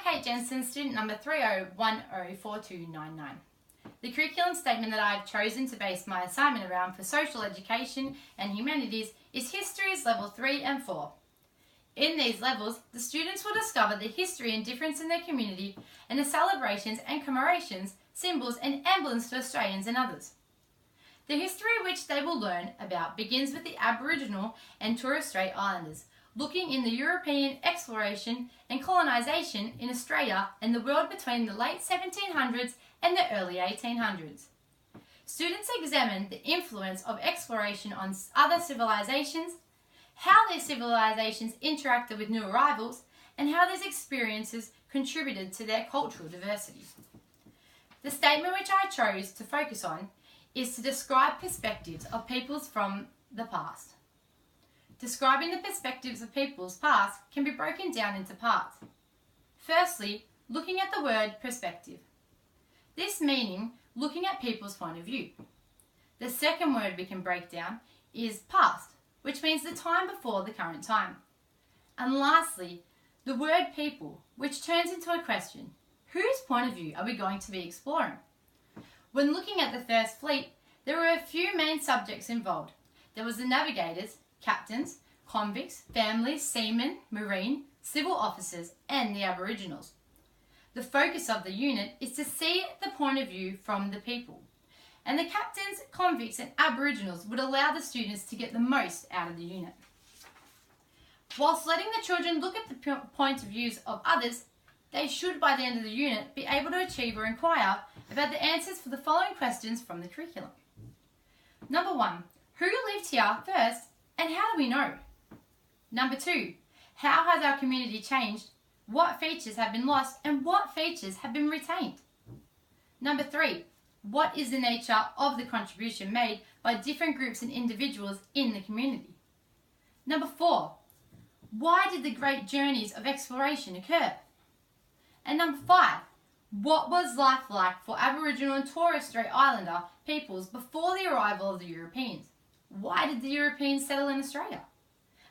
Kate Jensen, student number 30104299. The curriculum statement that I've chosen to base my assignment around for social education and humanities is Histories Level 3 and 4. In these levels, the students will discover the history and difference in their community and the celebrations and commemorations, symbols and emblems to Australians and others. The history which they will learn about begins with the Aboriginal and Torres Strait Islanders, looking in the European exploration and colonisation in Australia and the world between the late 1700s and the early 1800s. Students examine the influence of exploration on other civilizations, how these civilizations interacted with new arrivals, and how these experiences contributed to their cultural diversity. The statement which I chose to focus on is to describe perspectives of peoples from the past. Describing the perspectives of people's past can be broken down into parts. Firstly, looking at the word perspective. This meaning looking at people's point of view. The second word we can break down is past, which means the time before the current time. And lastly, the word people, which turns into a question. Whose point of view are we going to be exploring? When looking at the First Fleet, there were a few main subjects involved. There was the navigators, captains, convicts, families, seamen, marine, civil officers, and the Aboriginals. The focus of the unit is to see the point of view from the people. And the captains, convicts, and Aboriginals would allow the students to get the most out of the unit. Whilst letting the children look at the point of views of others, they should, by the end of the unit, be able to achieve or inquire about the answers for the following questions from the curriculum. Number 1, who lived here first and how do we know? Number 2, how has our community changed? What features have been lost and what features have been retained? Number 3, what is the nature of the contribution made by different groups and individuals in the community? Number 4, why did the great journeys of exploration occur? And number 5, what was life like for Aboriginal and Torres Strait Islander peoples before the arrival of the Europeans? Why did the Europeans settle in Australia?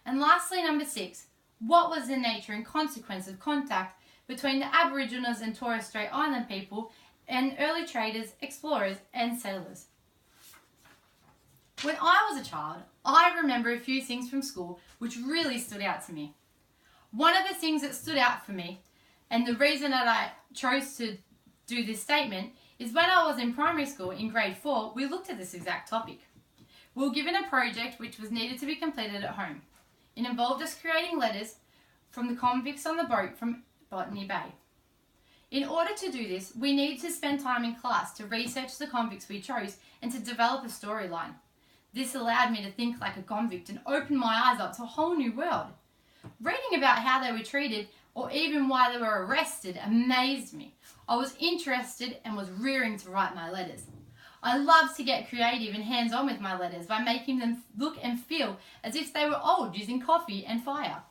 And lastly, number 6, what was the nature and consequence of contact between the Aboriginals and Torres Strait Island people and early traders, explorers and settlers? When I was a child, I remember a few things from school which really stood out to me. One of the things that stood out for me, and the reason that I chose to do this statement, is when I was in primary school in grade 4, we looked at this exact topic. We were given a project which was needed to be completed at home. It involved us creating letters from the convicts on the boat from Botany Bay. In order to do this, we needed to spend time in class to research the convicts we chose and to develop a storyline. This allowed me to think like a convict and open my eyes up to a whole new world. Reading about how they were treated or even why they were arrested amazed me. I was interested and was rearing to write my letters. I loved to get creative and hands-on with my letters by making them look and feel as if they were old using coffee and fire.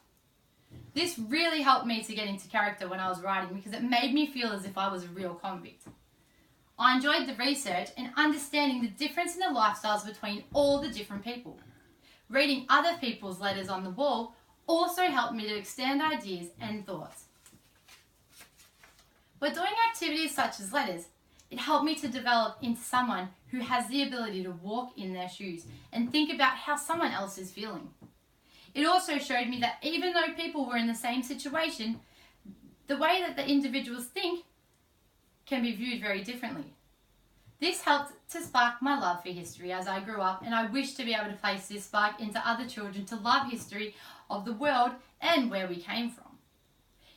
This really helped me to get into character when I was writing because it made me feel as if I was a real convict. I enjoyed the research and understanding the difference in the lifestyles between all the different people. Reading other people's letters on the wall also helped me to extend ideas and thoughts. By doing activities such as letters, it helped me to develop into someone who has the ability to walk in their shoes and think about how someone else is feeling. It also showed me that even though people were in the same situation, the way that the individuals think can be viewed very differently. This helped to spark my love for history as I grew up, and I wish to be able to place this spark into other children to love history of the world and where we came from.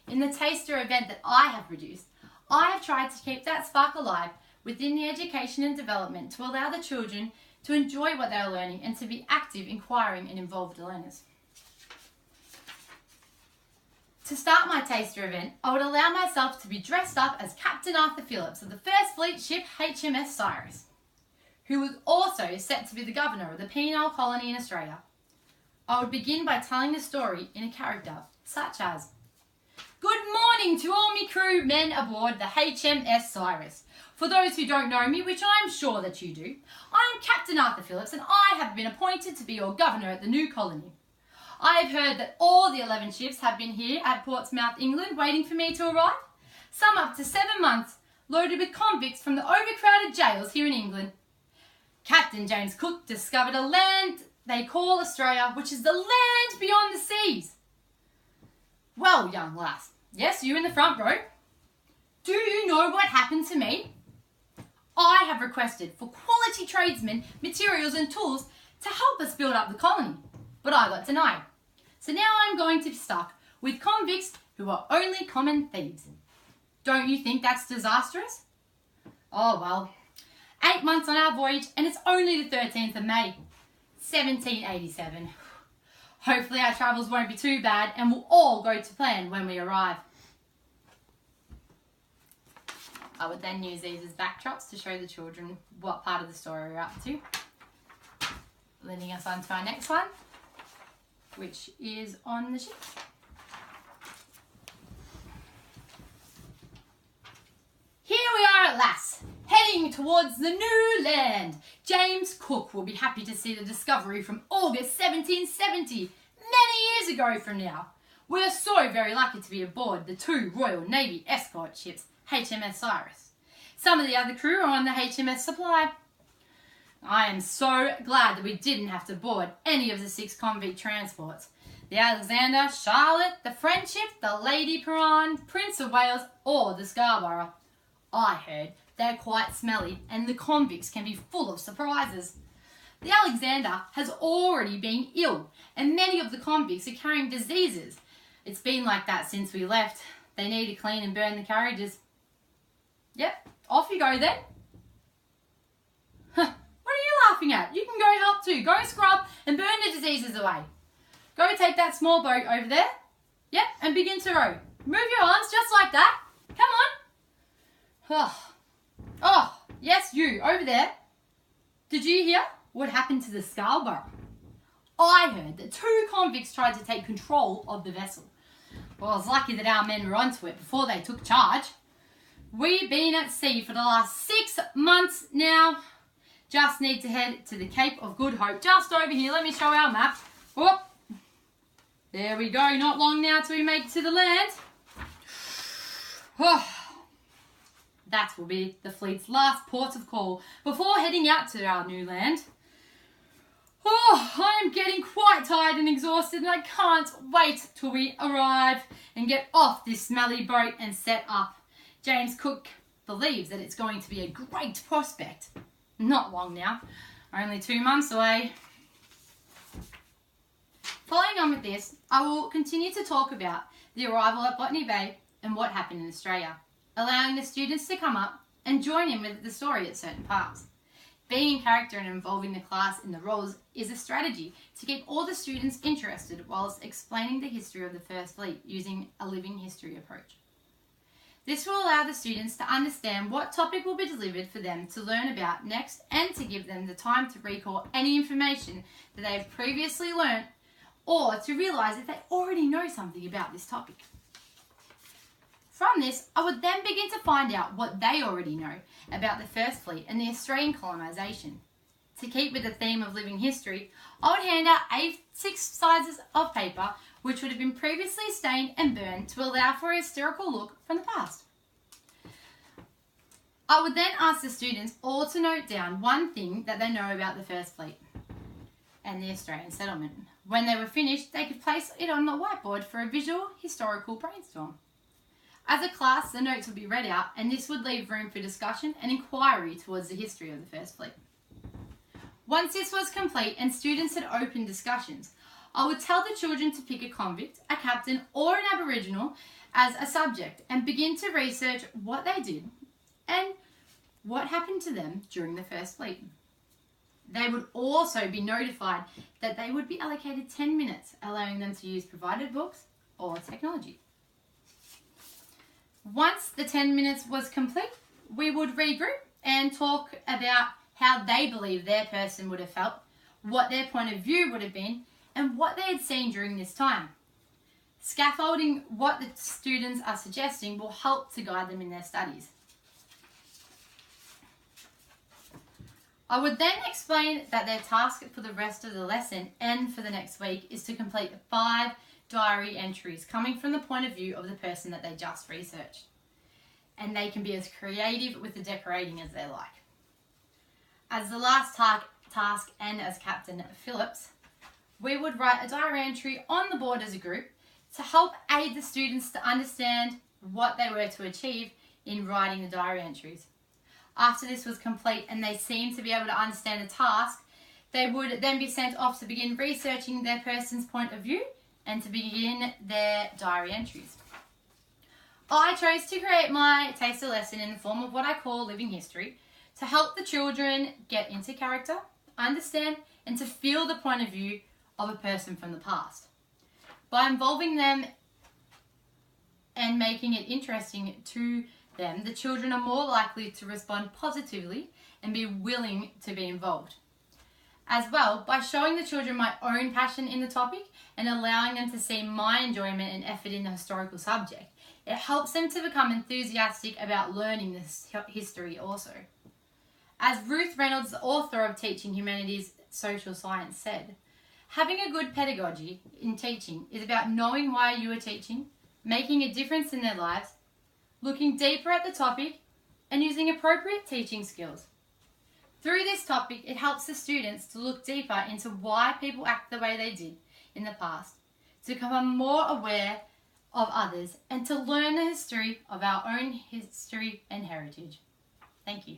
In the taster event that I have produced, I have tried to keep that spark alive within the education and development to allow the children to enjoy what they are learning and to be active, inquiring and involved learners. To start my taster event, I would allow myself to be dressed up as Captain Arthur Phillips of the First Fleet ship HMS Cyrus, who was also set to be the governor of the penal colony in Australia. I would begin by telling the story in a character such as, "Good morning to all me crew men aboard the HMS Cyrus. For those who don't know me, which I am sure that you do, I am Captain Arthur Phillips and I have been appointed to be your governor at the new colony. I have heard that all the 11 ships have been here at Portsmouth, England, waiting for me to arrive. some up to 7 months, loaded with convicts from the overcrowded jails here in England. Captain James Cook discovered a land they call Australia, which is the land beyond the seas. Well, young lass, yes, you in the front row, do you know what happened to me? I have requested for quality tradesmen, materials and tools to help us build up the colony, but I got denied. So now I'm going to be stuck with convicts who are only common thieves. Don't you think that's disastrous? Oh well, 8 months on our voyage and it's only the 13th of May, 1787. Hopefully our travels won't be too bad and we'll all go to plan when we arrive. I would then use these as backdrops to show the children what part of the story we're up to. Leading us on to our next one, which is on the ship. Here we are at last, heading towards the new land. James Cook will be happy to see the discovery from August 1770, many years ago from now. We are so very lucky to be aboard the 2 Royal Navy escort ships, HMS Cyrus. Some of the other crew are on the HMS Supply. I am so glad that we didn't have to board any of the 6 convict transports. The Alexander, Charlotte, the Friendship, the Lady Piran, Prince of Wales, or the Scarborough. I heard they're quite smelly and the convicts can be full of surprises. The Alexander has already been ill and many of the convicts are carrying diseases. It's been like that since we left. They need to clean and burn the carriages. Yep, off you go then. What are you laughing at? You can go help too. Go scrub and burn the diseases away. Go take that small boat over there. Yep, and begin to row. Move your arms just like that. Come on. Oh, yes, you over there. Did you hear what happened to the Scarborough? I heard that 2 convicts tried to take control of the vessel. Well, I was lucky that our men were onto it before they took charge. We've been at sea for the last 6 months now. Just need to head to the Cape of Good Hope. Just over here. Let me show our map. Whoop. There we go. Not long now till we make it to the land. That will be the fleet's last port of call before heading out to our new land. I am getting quite tired and exhausted and I can't wait till we arrive and get off this smelly boat and set up. James Cook believes that it's going to be a great prospect. Not long now, only 2 months away. Following on with this, I will continue to talk about the arrival at Botany Bay and what happened in Australia, allowing the students to come up and join in with the story at certain parts. Being in character and involving the class in the roles is a strategy to keep all the students interested whilst explaining the history of the First Fleet using a living history approach. This will allow the students to understand what topic will be delivered for them to learn about next and to give them the time to recall any information that they have previously learnt or to realise if they already know something about this topic. From this, I would then begin to find out what they already know about the First Fleet and the Australian colonisation. To keep with the theme of living history, I would hand out 6 sizes of paper which would have been previously stained and burned to allow for a historical look from the past. I would then ask the students all to note down one thing that they know about the First Fleet and the Australian settlement. When they were finished, they could place it on the whiteboard for a visual historical brainstorm. As a class, the notes would be read out and this would leave room for discussion and inquiry towards the history of the First Fleet. Once this was complete and students had open discussions, I would tell the children to pick a convict, a captain or an Aboriginal as a subject and begin to research what they did and what happened to them during the First Fleet. They would also be notified that they would be allocated 10 minutes, allowing them to use provided books or technology. Once the 10 minutes was complete, we would regroup and talk about how they believe their person would have felt, what their point of view would have been, and what they had seen during this time. Scaffolding what the students are suggesting will help to guide them in their studies. I would then explain that their task for the rest of the lesson and for the next week is to complete 5 diary entries coming from the point of view of the person that they just researched. and they can be as creative with the decorating as they like. As the last task and as Captain Phillips, we would write a diary entry on the board as a group to help aid the students to understand what they were to achieve in writing the diary entries. After this was complete and they seemed to be able to understand the task, they would then be sent off to begin researching their person's point of view and to begin their diary entries. I chose to create my taster lesson in the form of what I call living history to help the children get into character, understand, and to feel the point of view of a person from the past. By involving them and making it interesting to them, the children are more likely to respond positively and be willing to be involved. As well, by showing the children my own passion in the topic and allowing them to see my enjoyment and effort in the historical subject, it helps them to become enthusiastic about learning this history also. As Ruth Reynolds, the author of Teaching Humanities Social Science, said, having a good pedagogy in teaching is about knowing why you are teaching, making a difference in their lives, looking deeper at the topic, and using appropriate teaching skills. Through this topic, it helps the students to look deeper into why people act the way they did in the past, to become more aware of others, and to learn the history of our own history and heritage. Thank you.